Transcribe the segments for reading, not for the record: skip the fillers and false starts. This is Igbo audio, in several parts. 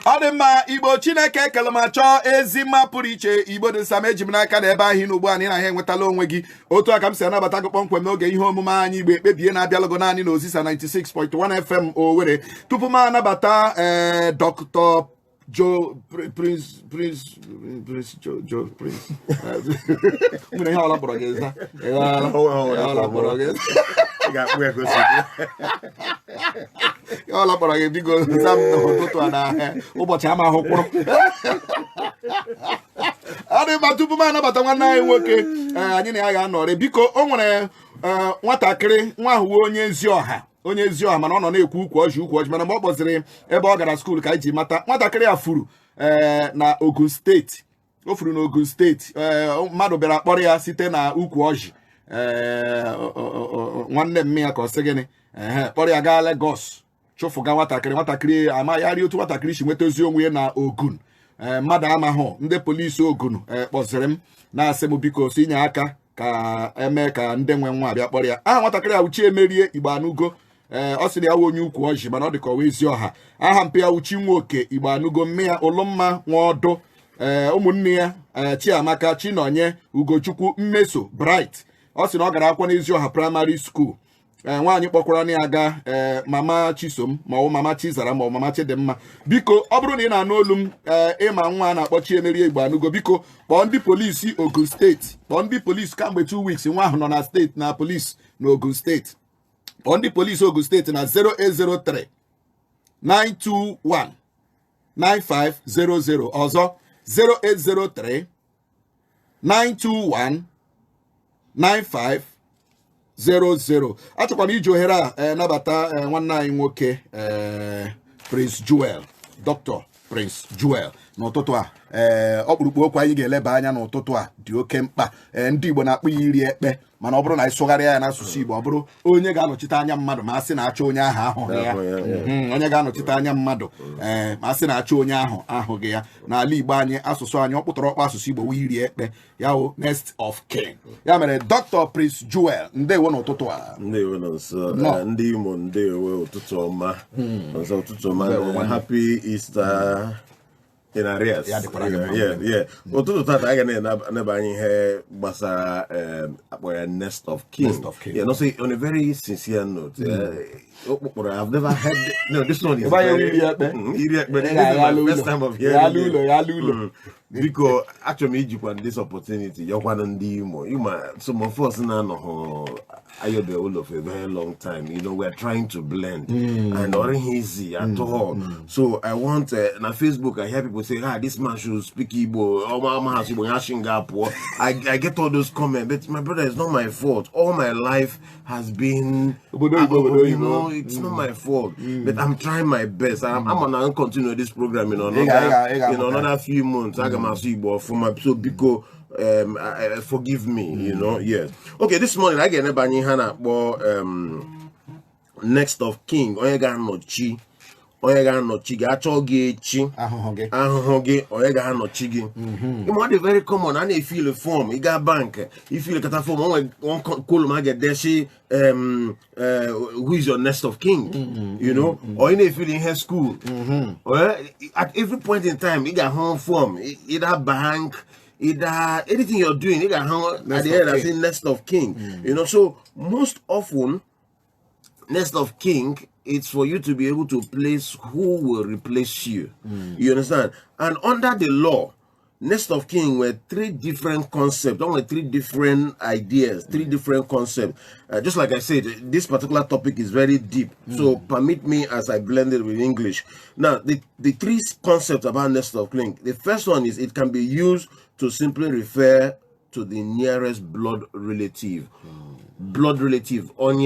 Adema Igbo Chineke kelemacho ezima pụrụ iche Igbo dị nsam eji m n'aka na ebe ahụ n'ugbu a na ihe nwetala onwe gị otu aka m si anabata gị kpọmkwem n'oge ihe omume anyị Igbo ekpebie na-abịalụgo naanị na Ozisa 96.1 FM Owerri tupu m anabata Dr. Joe Prince mune ihe ọla kpọrọ gị eza ọla kpọrọ gị bigo zam n'ụtụtụ a na ụbọchị ama ahụ kwụrụ adị mma tupu m anabata nwanne anyị nwoke anyị na ya ga-anọrị biko o nwere nwatakịrị nwa ahụ onye ezi ọha mana ọ nọ na-ekwu ukwu ọjị mana mgbe ọ kpọziri ebe ọ gara skuul ka anyị ji mata nwatakịrị a furu na Ogun steeti o furu na Ogun steeti mmadụ bịara kpọrọ ya site na ukwu ọjị nwanne mme ya ka ọ sị gịnị kpọrọ ya gaa Lagos chụfụga nwatakịrị amaghị otu nwatakịrị si nweta ozi onwe ya na Ogun mmadụ amahụ ndị polisi Ogun kpọziri m na-asị m biko si nye aka ka eme ka ndị nwe nwa abịa kpọrọ ya aha nwatakịrị awuchi emerie Igbo Anụgo ọ sịrị ya wụ onye ukwu ọjị mana ọ dị ka ọwa ezi ọha aha mpe ya wuchi nwoke Igbo Anụgo mme ya Ụlụmma Nwaọdụ ụmụnne ya Chiamaka Chinonye Ugochukwu Mmeso Bright ọ sị na ọ gara akwụkwọ n'ezi ọha praịmarị skuul nwaanyị kpọkwara na ya ga mama Chisom maọbụ mama Chizara maọbụ mama Chidimma biko ọ bụrụ na ị na-anụ olu m ịma nwa a na-akpọ Chiemerie Igbo Anụgo biko kpọọ ndị polisi Ogun steeti kpọọ ndị polisi kamgbe 2 weeks nwa ahụ nọ na steeti na polisi na Ogun steeti kpọọ ndị polisi Ogun steeti na 0803 921 9500 ọzọ 0803 921 9500 achọkwa m iji ohere a nabata nwanne anyị nwoke Prince Joel Dr. Prince Joel n'ụtụtụ a ọkpụrụkpụ okwu anyị ga-eleba anya n'ụtụtụ a dị oke mkpa ndị Igbo na-akpọ ya iri ekpe mana ọ bụrụ na anyị sụgharịa ya n'asụsụ Igbo ọ bụrụ onye ga-anọchite anya mmadụ ma a sị na-achọ onye ahụ ahụghị ya onye ga-anọchite anya mmadụ ma a sị na-achọ onye ahụ ahụghị ya n'ala Igbo anyị asụsụ anyị ọkpụtọrọkpọ asụsụ Igbo wee iri ekpe ya wụ next of kin ya mere Dr. Prince Joel ndewo n'ụtụtụ a ndewo na nso ndị Imo ndewo ụtụtụ ọma ọzọ ụtụtụ ọma happy Easter in arrears. Yeah. Ụtụtụ tata anyị ga-eneba anyị ihe gbasara Nest of King. Yeah, no, say on a very sincere note. I've never heard this one is very first time of hearing because actually Ijikwa this opportunity you're one of the some of us now Ayobe all of a very long time. You know, we're trying to blend and not easy at all. So I want on Facebook I hear people say, this man should speak Igbo, I get all those comments, but my brother, it's not my fault. All my life has been it's not my fault. But I'm trying my best. I'm gonna continue this program in another few months. So because forgive me, yes. Okay, this morning I get a Hana Next of King. Oyega no chi gacho ge chi ahoge oyega no chi gi. It's very common and you feel a form, you got bank, you feel like a form one call ma get there she who is your Next of King, or in a feeling her school. At every point in time you got home form, either bank, either anything you're doing, you got home at the end I say Next of King. So most often Next of King, it's for you to be able to place who will replace you. You understand? And under the law, Next of King were 3 different concepts, only 3 different ideas, 3 different concepts. Just like I said, this particular topic is very deep. So permit me as I blend it with English. Now, the 3 concepts about Next of King. The first one is it can be used to simply refer to the nearest blood relative. Blood relative. One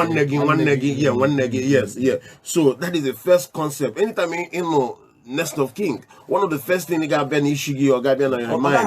negi, yes. So that is the first concept. Anytime Next of King, one of the first things you got Ben Ishigi or Gabian on your mind.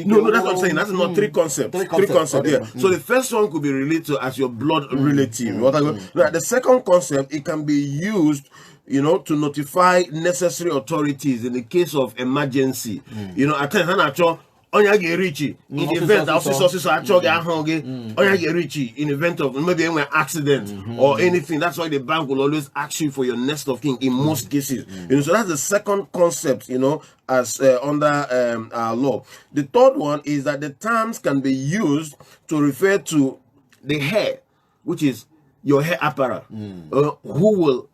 No, that's what I'm saying. That's not 3 concepts. 3 concepts, yeah. So the first one could be related to as your blood relative. Now, the second concept, it can be used to notify necessary authorities in the case of emergency. At times, Onya get richy in the event of also actually Onya get richy in the event of maybe an accident or anything. That's why the bank will always ask you for your next of kin in most cases. You know, so that's the second concept, you know, as under our law. The third one is that the terms can be used to refer to the hair, which is your hair apparel. Who will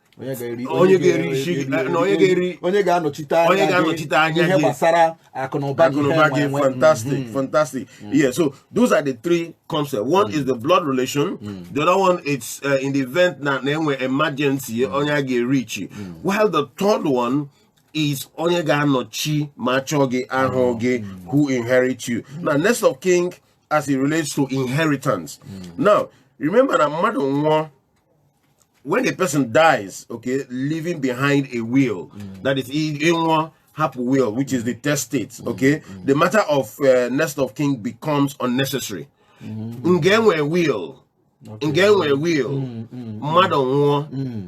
fantastic. Yeah, so those are the three concepts. One is the blood relation, the other one is in the event that emergency while the third one is who inherit you. Now, next of kin as it relates to inheritance. Now, remember that when a person dies, okay, leaving behind a will, that is in happy will, which is the testate, okay, the matter of next of kin becomes unnecessary. Will.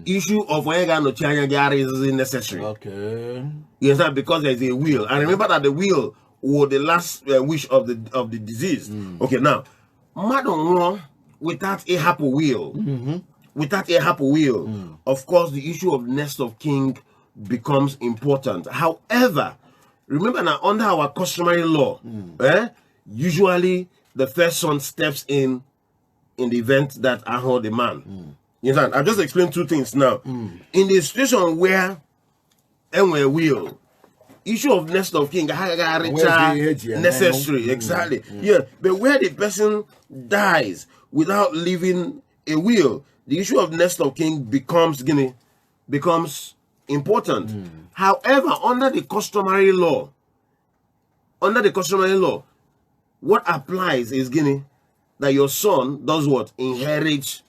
Issue of is necessary. Okay. Yes, that because there's a will. And remember that the will was the last wish of the deceased. Okay, now, without a happy will, of course, the issue of next of kin becomes important. However, remember now, under our customary law, usually the first son steps in the event that I hold the man. You understand? I've just explained two things now. In the situation where will, issue of next of kin necessary, exactly. Yeah, but where the person dies without leaving a will, the issue of next of kin becomes important. However, under the customary law, what applies is that your son does what? Inherits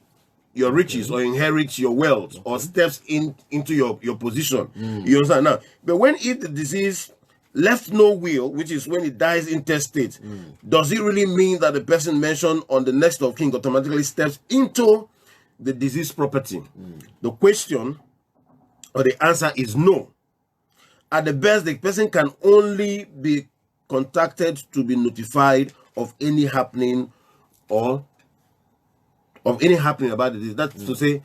your riches or inherits your wealth or steps into your position. You understand now? But if the disease left no will, which is when it dies intestate, does it really mean that the person mentioned on the next of kin automatically steps into the diseased property? The question or the answer is no. At the best, the person can only be contacted to be notified of any happening or of any happening about it. That's to say,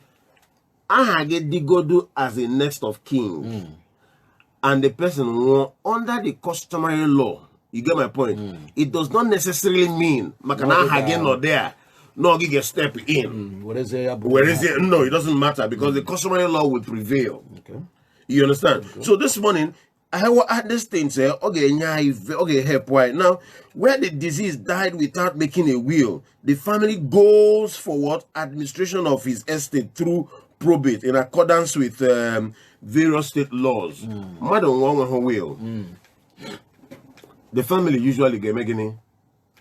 I get digodu as a next of kin, and the person under the customary law. You get my point? It does not necessarily mean makana hagen or there. No, you get step in. Where is it? No, it doesn't matter because the customary law will prevail. Okay. You understand? Okay. So this morning, I had this thing say, okay, help why now, where the disease died without making a will, the family goes for what? Administration of his estate through probate in accordance with various state laws. Madam one will. The family usually get making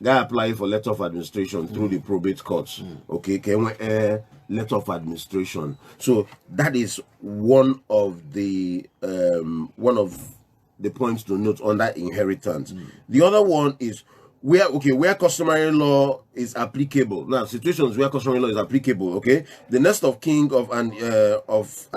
they apply for letter of administration through the probate courts. Okay, can we letter of administration? So that is one of the points to note under inheritance. The other one is where customary law is applicable. Now, situations where customary law is applicable. Okay, the next of kin of an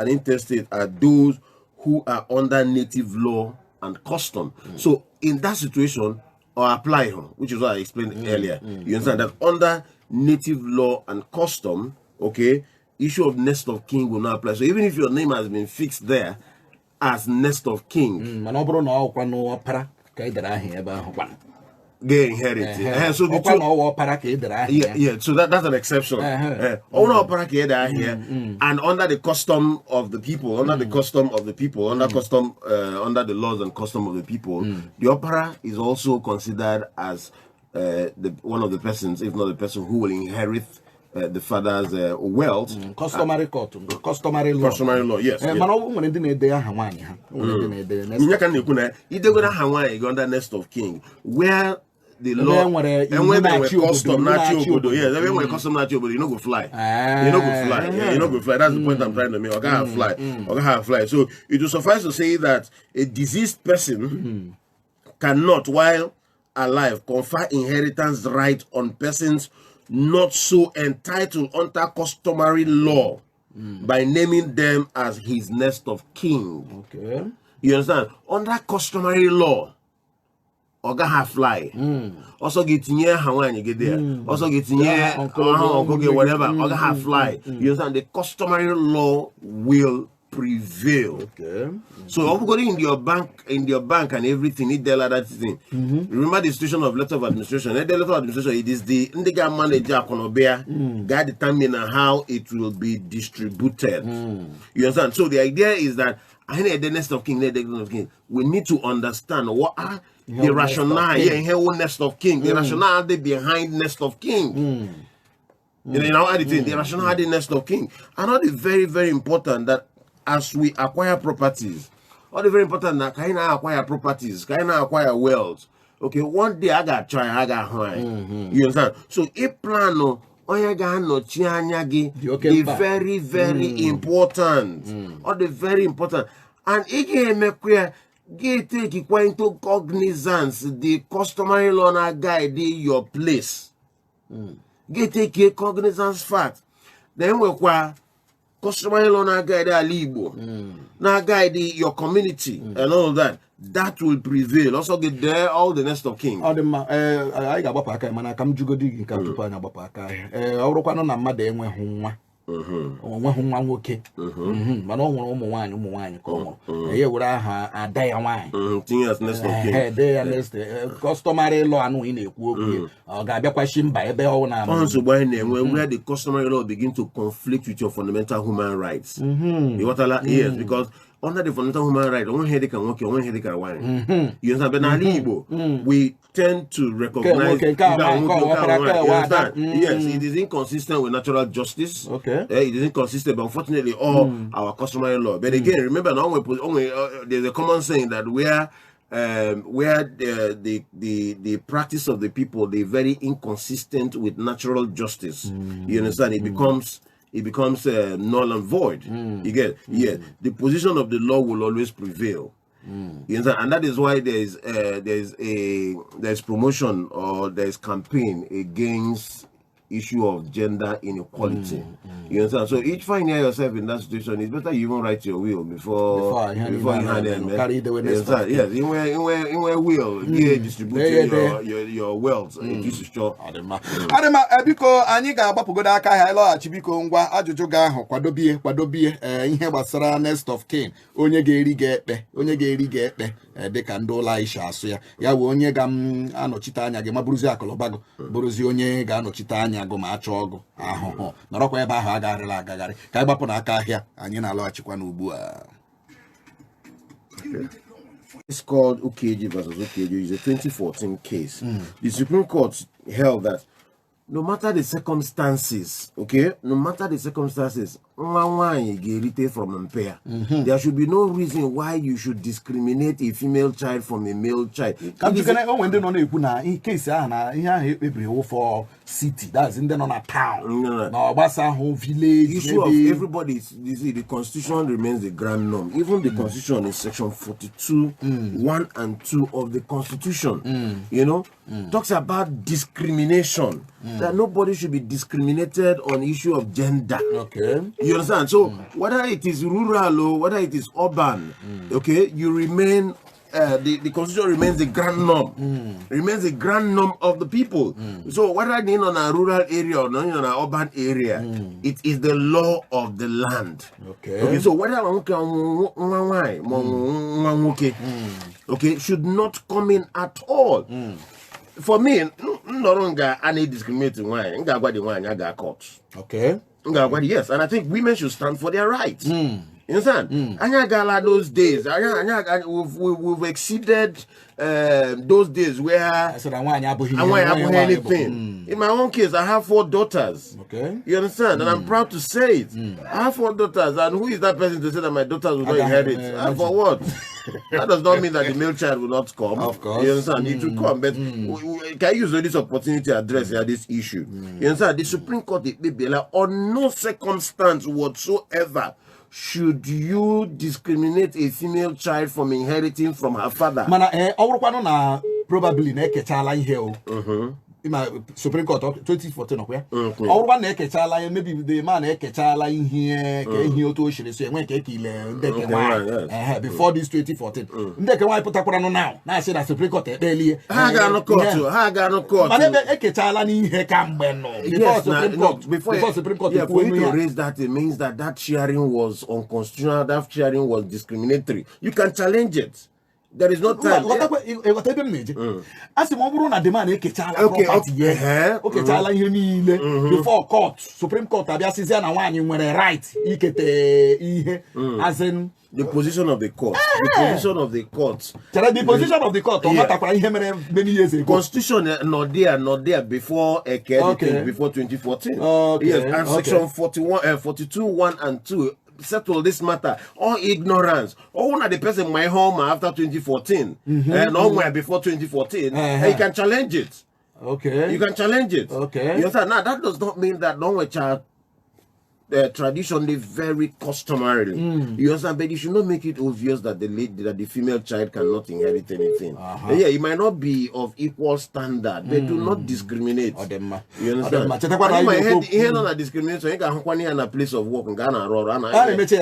intestate are those who are under native law and custom. So in that situation, or apply, which is what I explained earlier. You understand that under native law and custom, okay, issue of next of kin will not apply. So even if your name has been fixed there as next of kin, they inherit. So the so that's an exception. And under the custom of the people, under the laws and custom of the people, the opera is also considered as one of the persons, if not the person, who will inherit the father's wealth. Customary court, customary law, yes. Under next of king, where the law and when they were custom natural, custom natural, you know go fly. You know go fly. You know go fly. That's the point I'm trying to make. Okay, have fly. Okay, have fly. So it will suffice to say that a deceased person cannot, while alive, confer inheritance right on persons not so entitled under customary law by naming them as his next of kin. Okay. You understand? Under customary law, oga ha fly. Also get near Hawaii, you get there. Also get near whatever, oga ha fly. You understand? The customary law will prevail. Okay. So everybody in your bank and everything, need that thing. Remember the situation of letter of administration. The letter of administration, it is the indiga manager guide determine how it will be distributed. You understand? So the idea is that the nest of king, we need to understand what are the rationale nest of king, the rationale behind nest of king. You know, the rationale the nest of king. And all is very, very important that as we acquire properties, all the very important that can I acquire properties, can I acquire wealth. Okay, one day I got try, I got high. You understand? So a plan no the very, very important. All the very important. And again, get take into cognizance the customary law na guide your place. Get take cognizance fact. Then we customary law na guide Igbo, na guide your community and all that. That will prevail. Also get there all the nest of king. I got bapaka, man. I come to go dig in Kapana Bapaka. Orokano na mother enwe hunwa. Hunwa woke. But no one come. Here would I die a wine. Things nest of king. They nest customary law and in a walk. Or Gabia question by a bell now. Also, where the customary law begin to conflict with your fundamental human rights. Yes, because under the fundamental human right, one headache can walk, one headache can wine. You understand? But now, Igbo, we tend to recognize. Yes, it is inconsistent with natural justice. Okay, it is inconsistent, but unfortunately, all our customary law. But again, remember, now there's a common saying that where the practice of the people, they're very inconsistent with natural justice. You understand? It becomes null and void. You get, the position of the law will always prevail. You understand? And that is why there's promotion or there's campaign against issue of gender inequality. You understand? So each find yourself in that situation, it's better you even write your will before you hand them. Yes, in where will distribute your wealth. Adema biko anyị ga-agbapụgodo aka ha ịlọghachi biko ngwa ajụjụ ga ahụ kwadobie ihe gbasara nest of king onye ga-eri ga-ekpe dịka ndị ụlọ Aisha asụ ya wee onye ga-anọchite anya gị ma bụrụzi akụlụbago bụrụzi onye ga-anọchite anya gụ ma achọ ọgụ ahụhụ nọrọkwa ebe ahụ agagharịla agagharị ka anyị gbapụ n'aka ahịa anyị na-alọghachikwa n'ugbu a. It's called Ukeji versus Ukeji. It's a 2014 case. The Supreme Court held that no matter the circumstances, from impair. There should be no reason why you should discriminate a female child from a male child. In case for city, that's in the town. No, village. Issue of everybody. You see, the constitution remains the grand norm. Even the constitution is section 42, 1 and 2 of the constitution. You know, talks about discrimination. That nobody should be discriminated on issue of gender. Okay. You understand? So whether it is rural or whether it is urban, okay, you remain the constitution remains the grand norm. Remains the grand norm of the people. So whether in on a rural area or not in an urban area, it is the law of the land. Okay. So whether should not come in at all. For me, no longer any discriminating wine. I got caught. Okay. Yes, and I think women should stand for their rights. You understand? Anyagala those days. We've exceeded those days where I want anything. In my own case, I have 4 daughters. Okay. You understand? And I'm proud to say it. I have 4 daughters, and who is that person to say that my daughters will not inherit? For what? That does not mean that the male child will not come. Of course. You understand? It will come. But can I use this opportunity to address this issue? You understand? The Supreme Court, on no circumstance whatsoever should you discriminate a female child from inheriting from her father. Probably Supreme Court 2014 ọkwa ya ọrụwa na-ekechala ya maybe the man ekechala ihe ka ihe otu o shiri so enwe nke ile ndeke nwaanyị before this 2014 ndeke nwaanyị pụtakwara nụ now na-asị na Supreme Court ekpelie ha ga-anọ court mana ebe ekechala n'ihe kamgbe nọ before Supreme Court for you to raise that, it means that sharing was unconstitutional, that sharing was discriminatory. You can challenge it. There is no time. As the na demand before court, Supreme Court, na right as in the position of the court. The position of the court. The position of the court. Many years ago. Constitution not there before before 2014. Yes, and section 42, 1 and 2 settle this matter. All ignorance. All one of the person my home after 2014 and all before 2014, you can challenge it. Okay. You can challenge it. Okay. You understand? Now that does not mean that no child traditionally very customarily. You understand? But you should not make it obvious that the female child cannot inherit anything. Yeah, it might not be of equal standard. They do not discriminate. You understand? In my head, here not discrimination. You can find in a place of work and Ghana or it's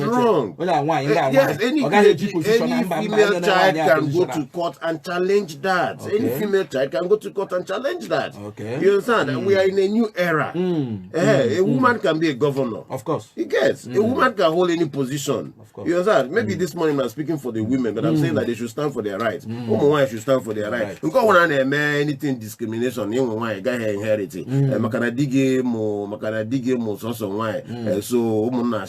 wrong. Yes, any female child can go to court and challenge that. Any female child can go to court and challenge that. You understand? We are in a new era. A woman can be a governor. Of course. He gets. A woman can hold any position. Of course. You understand? Maybe this morning I'm speaking for the women, but I'm saying that they should stand for their rights. Women should stand for their rights. You can't want anything discrimination. You want guy inheriting. Makana dige mo so why. So mana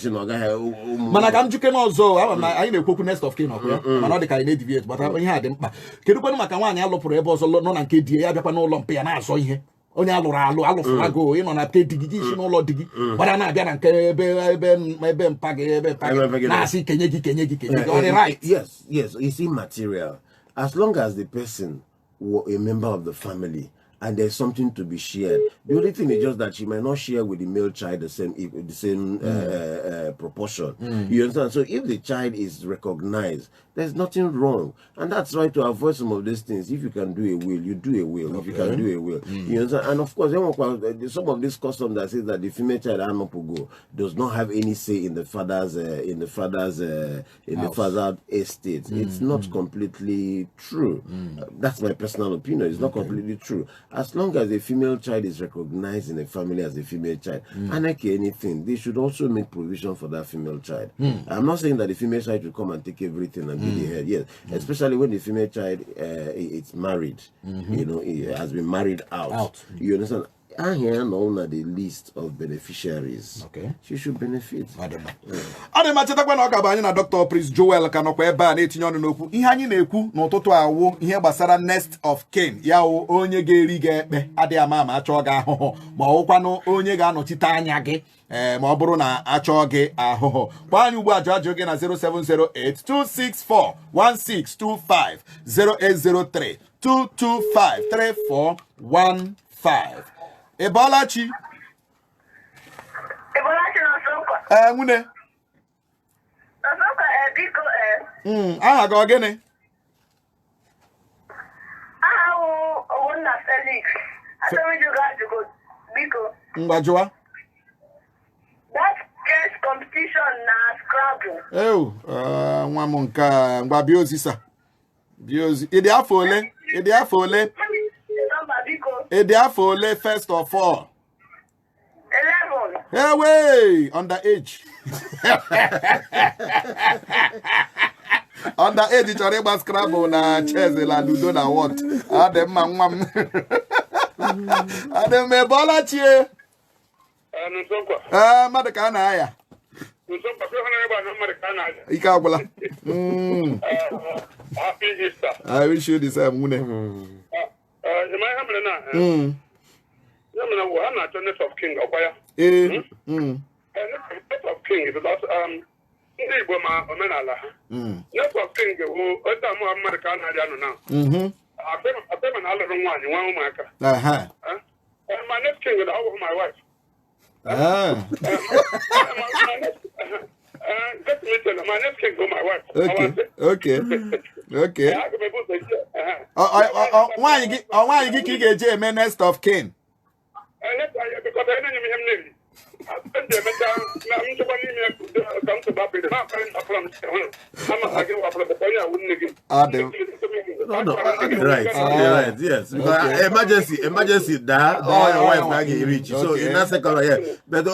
kam juke no zo I na ekwoku next of kin okwa mana dey ka na deviate but ihe ade mkpa kedu kwanu maka nwaanyị alụpụrụ ebe ọzọ nọ na nke die ya bịakwa n'ụlọ mpe ya na-azọ ihe onye alụfụrụ agụ ịnọ na pe digi isi n'ụlọ digi gbara na-abịa na nke ebe mpa gị na-asị kenye gị right. Yes, it's immaterial as long as the person were a member of the family and there's something to be shared. The only thing is just that she might not share with the male child the same proportion. You understand? So if the child is recognized, there's nothing wrong, and that's right to avoid some of these things. If you can do a will, you do a will. If you can do a will, you understand? And of course, some of these customs that says that the female child does not have any say in the father's estate. It's not completely true. That's my personal opinion. It's not completely true. As long as a female child is recognized in the family as a female child, unlike anything, they should also make provision for that female child. I'm not saying that the female child should come and take everything and be the head. Yes, especially when the female child is married. You know, it has been married out. You understand? I hear known the list of beneficiaries. Okay. She should benefit. I don't know. Na Dr. Prince Joel kanokwa ebe a na-etinye ọnụ n'okwu. Ihe anyị na-ekwu n'ụtụtụ awụ ihe gbasara next of kin. Ya wụ onye ga-eri gị ekpe adịghị ama achọ gị ahụhụ ma ọwụkwanụ onye ga-anọchite anya gị ma ọ bụrụ na achọ gị ahụhụ. Gwa anyị ugbu a ajụ gị na 0708-264-1625 0803-225-3415. Ebolachi. Ebolachi no soko. Nwune. No soko biko aha ga ogene. Aha wo na Felix. Asomi juga jugo biko. Ngwajua. That chess competition na Scrabble. Nwa m nka ngwa biozi sa. Biozi. Ịdị afọ ole? Ịdị afọ ole? Ede afọ ole first of all? 11. Hey, way underage. Underage chọrọ ịgba Scrabble na chess la ludo na what? Adị mma nwa m. Adị m Ebolachi. Mmadụ ka a na-aya. Ike agwụla. Happy Easter. I wish you the same, nwune. I'm not a net of king of fire. Net of king is about Igbo Omenala. Net of king who American now. I am an other one, one marker. And my next king is over my wife. Just me tell my next king to my wife. Okay. I Why you get a next of kin? Because I didn't even name. I'm right, yes. Because emergency that all your wife now get rich. So in that second, yeah. But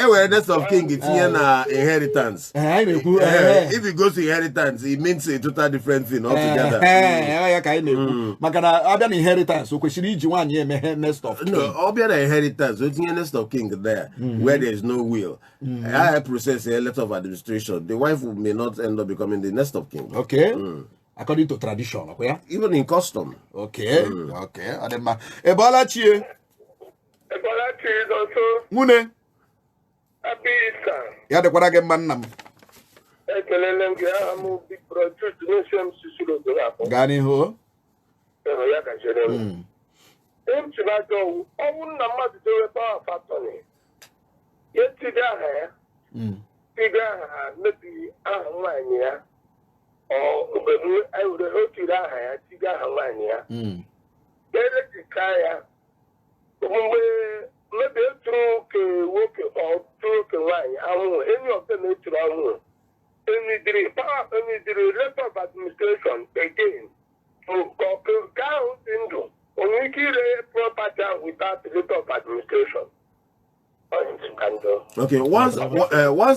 awareness of king it's here na inheritance. If it goes to inheritance, it means a total different thing altogether. Makana abian inheritance. So question you one year next of king. No, abian inheritance. So it's next of king there where there is no will. I process a letter of administration. The wife may not end up becoming the next of king. Okay. According to tradition, okay? Even in custom. Okay. Okay. Adema. Ebola chie. Ebola chie is also. Mune. Happy Easter. Ya de kwara ge mannam. Ekelele ngi amu big brother to no same sisulo do hapo. Gani ho? Ya ka jere. Chibago, owu na mmadụ dowe power factory. Yetiga ha. Tiga ha mebi aha nwanyị ya. Obedu ewure otiri aha ya tiga aha nwanyị ya. Dere dikaya. Mgbe mebi eturu ke nwoke ọ turu ke nwanyị ahụ any of them eturu ahụ. Any letter of administration again. Ka ahụ dị ndụ. Only property without the letter of administration. Okay, once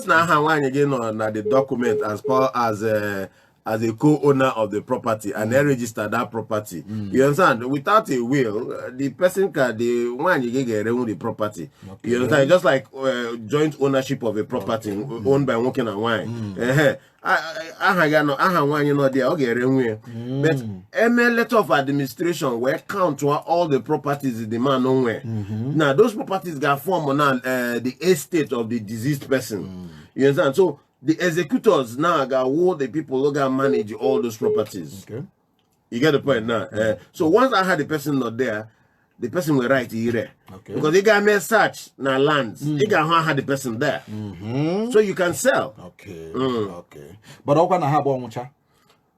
now how again on the document as far as a co-owner of the property and they register that property. You understand? Without a will, the person can the one you get own the property. Okay. You understand? Just like joint ownership of a property owned by working and wine. I you know there okay but any letter of administration where count to all the properties in the man nowhere. Now those properties got form on the estate of the deceased person. You understand? So the executors now got all the people who got manage all those properties. Okay. You get the point now. So once I had the person not there, the person will write here. Okay. Because they got me search now lands. They got had the person there. So you can sell. Okay. Okay. But how can I have one mucha?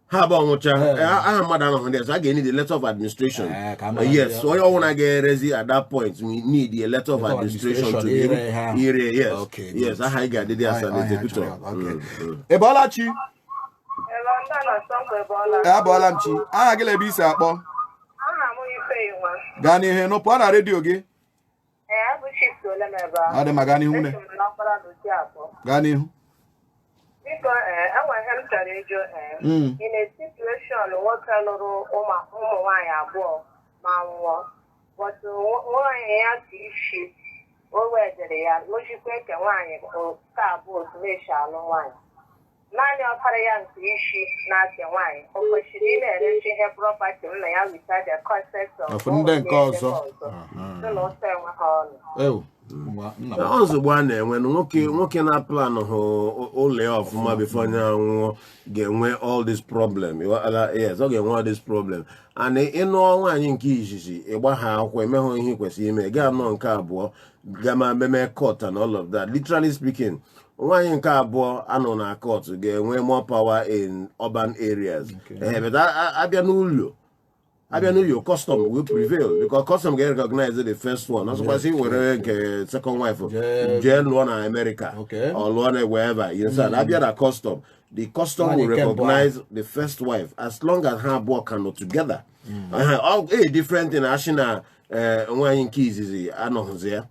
How about mucha? I am madam on there, so I need the letter of administration. Yes. So I want to get resi at that point. We need the letter of administration to be here. Yes. Okay. Yes. I got the as an executor. Okay. Ebola chi. Ebola chi. Ah, get a bisa akpo. Gani he no para radio ge. Ade magani hune. Gani hu. Because I want him to radio in a situation what loro ụmụ nwanyị abụọ ma nwụọ. But nwanyị ya ka isi o wedere ya n'ojikwa ke nwanyị ka abụọ meshi alụ nwanyị. Naanị ọkara ya nke isi na-ake nwanyị o kwesịrị ị na-erechi ihe property nna ya without the consent of ndị nke ọzọ. Ozugbo a na-enwe nwoke na plan ụlọ ọfụma before onye anwụọ ga-enwe all this problem. Yes, ọ ga-enwe all this problem. And ịnụ nwaanyị nke izizi ịgba ha akwụkwọ emehụ ihe kwesịrị ime gaa nọ nke abụọ gama meme court and all of that. Literally speaking, nwaanyị nke abụọ anọ na court ga-enwe more power in urban areas. But abịa n'ụlọ custom will prevail because custom get recognized the first one. That's why see whether second wife jail one in America or one wherever. You understand? Abia that custom. The custom will recognize the first wife as long as her boy cannot together. All different in Ashina one keys is I know there.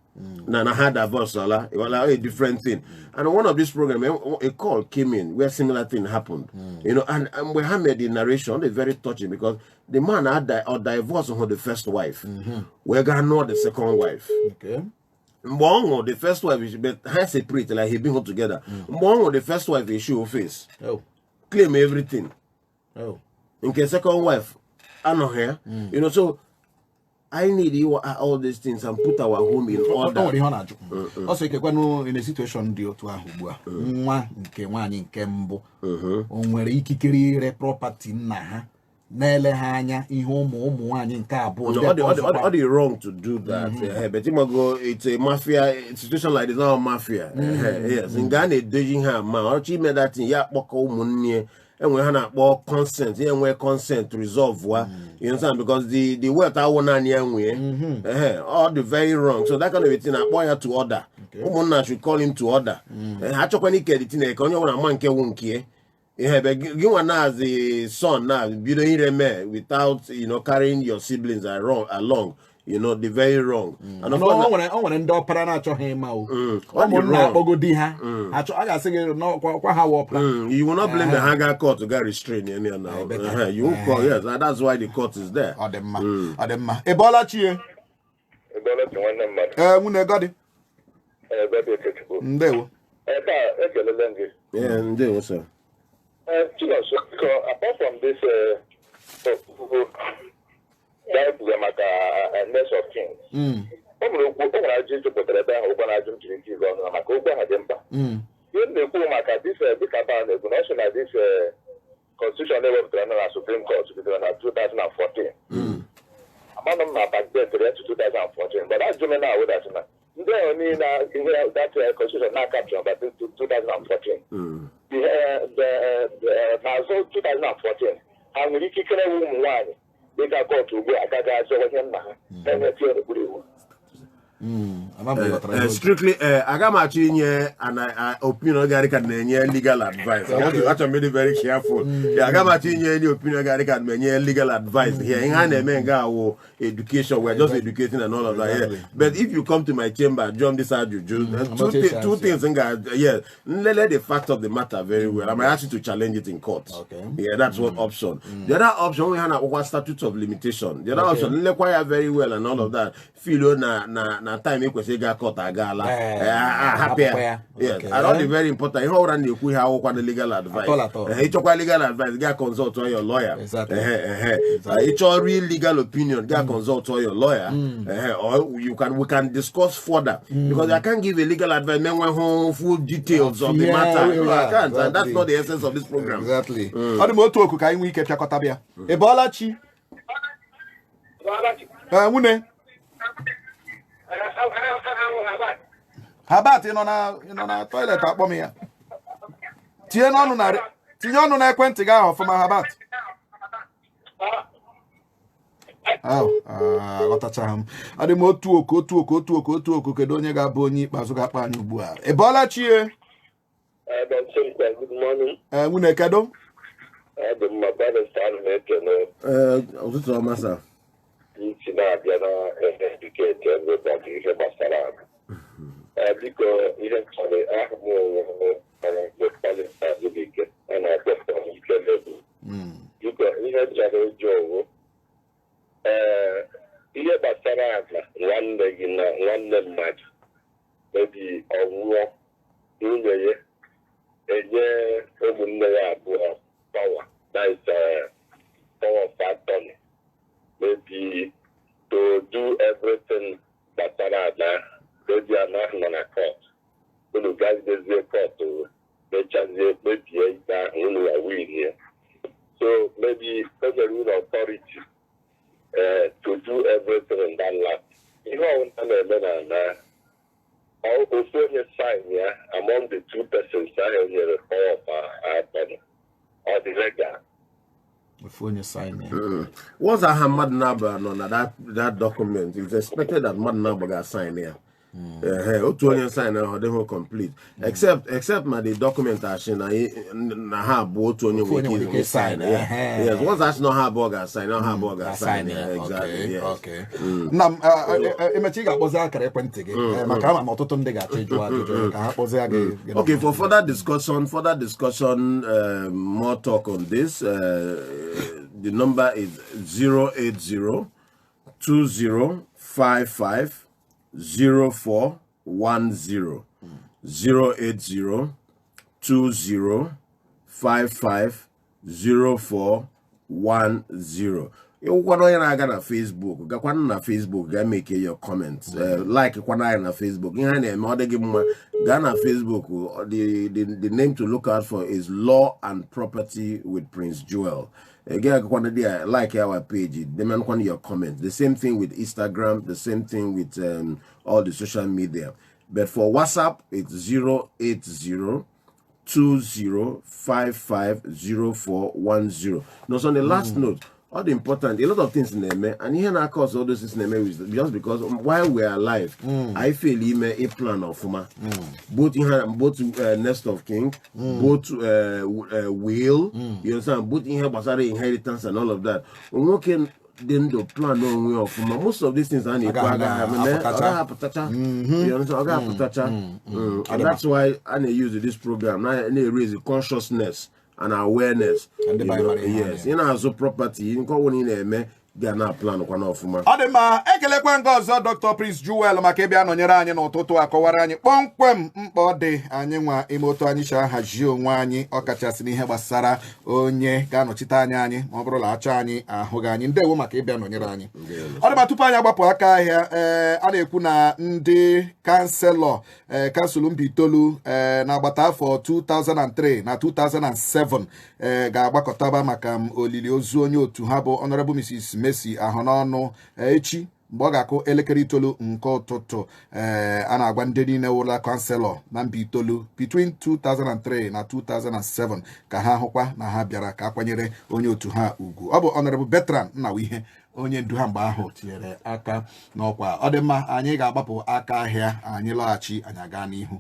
Nana had divorce a different thing. And one of this program, a call came in where similar thing happened. You know, and we have made the narration, it's very touching because the man had divorced on the first wife. We're gonna know the second wife. Okay. Mbongo, the first wife is but has separate like he been together. Mbongo, the first wife is show face. Oh. Claim everything. Oh. In case second wife, I know her. You know, so I need you all these things and put our home in order. Also, in a situation deal to a hubua, nke nwanyị nke mbụ, o nwere ikikere property na ha, na-ele ha anya ihe ụmụ nwanyị nke abụọ. All the wrong to do that. But it's a mafia situation like this, not a mafia. Yes, in Ghana, dodging her man, or she made that thing, ya kpọkọ ụmụnne and we have more consent, and we consent to resolve what you understand, because the word I want to all the very wrong. So that kind of thing I want to order. Someone should call him to order. I took any credit in a conyo when a man won't care. You want as the son now, you without carrying your siblings along. The very wrong. And of course, I want to do paranacho him out. You will not blame the Hagar court to get restrained now. You will call, yes, and that's why the court is there. Ademma. Ebola chie. Ebola to one man. Munegadi. Ndewo. Yeah, ndewo, sir. Apart from this, nurse of kings. This constitution Supreme Court 2014. Among them back then to 2014, but that's juvenile with us now. They only that constitution now captured by 2014. The 2014, and we kick a woman one. They got to go. I got strictly, I got my and opinion can legal advice. I want to be very careful. I got my opinion can legal advice here. In education, we're just educating and all of that. But if you come to my chamber, John, this are two things. Let the fact of the matter very well. I might ask you to challenge it in court. Yeah, that's one option. The other option we have a statute of limitation. The other option require very well and all of that. Feel na time you say got caught agala happier. Yes, and all the very important. You hold on the legal advice. It's legal advice. Get consult on your lawyer. It's your real legal opinion. Get consult on your lawyer. Or we can discuss further because I can't give a legal advice. Men went home full details of the matter. I can't. And that's not the essence of this program. Exactly. How the motor cook? I we kept your kotabia. Ebola chi. Mune. Habat na toilet akpọ m ya. Tinye ọnụ na ekwentị gị ahụ ọfụma Habat. Ghọtacha m. Adị m otu oku kedu onye ga-abụ onye ikpeazụ ga-akpa anyị ugbu a. Ebola chie. Good morning. Nwunye kedu? Ụtụtụ ọma sir. Because you don't call it more and I got you got Joe. Here Basara, one leg in one match, maybe a war in the year, a year over power. That is power factor. Maybe to do everything Basara. Maybe I'm not on a court. When you guys get the court to maybe that when we are winning here. So maybe federal authority to do everything in that land. You know, all the sign here among the two persons that have here the power of or the regular. Before you sign here. What's a Hamad Naba on that document? It's expected that Mad Naba got signed here. Otu sign now they will complete except my the documentation na have otu onye we sign. Yes, once that's not have burger sign, not have burger sign. Exactly. Yes. Okay. Nam emechi ga-akpọzi akara ekwentị gị maka ama ọtụtụ ndị ga-achọ ịjụ ajụjụ ka ha kpọzie gị. Okay, for further discussion, more talk on this. The number is 080 2055 0410 080 2055 0410. You na-aga na Facebook, gakwana na Facebook, ga make your comments. Like kwana na Facebook. Ihe na-eme ọ dịghị mma. Ga na Facebook, the name to look out for is Law and Property with Prince Joel. Again, like our page, demand your comments. The same thing with Instagram, the same thing with all the social media. But for WhatsApp, it's 080 20550410. Now, so on the last note, all the important, a lot of things in there, and here now cause all those things in there is just because while we are alive, I feel a plan of both Nest of King, both will, you understand, both in here inheritance and all of that. Working then the plan on way of most of these things are you understand, and that's why I use this program now. I raise the consciousness and awareness, and yes, you know, as a property, you can go in there, Ghana plan ọfụma. Ọ dị mma, ekelekwa nga ọzọ Dr. Prince Jewel maka ịbịa nọnyere anyị n'ụtụtụ akọwara anyị kpọmkwem mkpa ọ dị anyị nwa ime otu anyị si ahazi onwe anyị ọkachasị n'ihe gbasara onye ga-anọchite anya anyị ma ọ bụrụ na achọ anyị ahụghị anyị. Ndewo maka ịbịa nọnyere anyị. Ọ dị mma, tupu anyị agbapụ aka ahịa, a na-ekwu na ndị kanselọ kansụl Mbaitolu n'agbata afọ 2003 na 2007 ga-agbakọtaba maka olili ozu onye otu ha bụ Honorable Mrs. Messi Ahụnọnụ echi mgbe ọ ga-akụ elekere 9 nke ụtụtụ. A na-agwa ndị niile wụla kanselọ na Mbaitolu between 2003 na 2007 ka ha hụkwa na ha bịara ka akwanyere onye otu ha ugwu. Ọ bụ Honorable Bertrand Nnawihe onye ndu ha mgbe ahụ tinyere aka n'ọkwa. Ọ dị mma, anyị ga-agbapụ aka ahịa, anyị lọghachi, anyị aga n'ihu.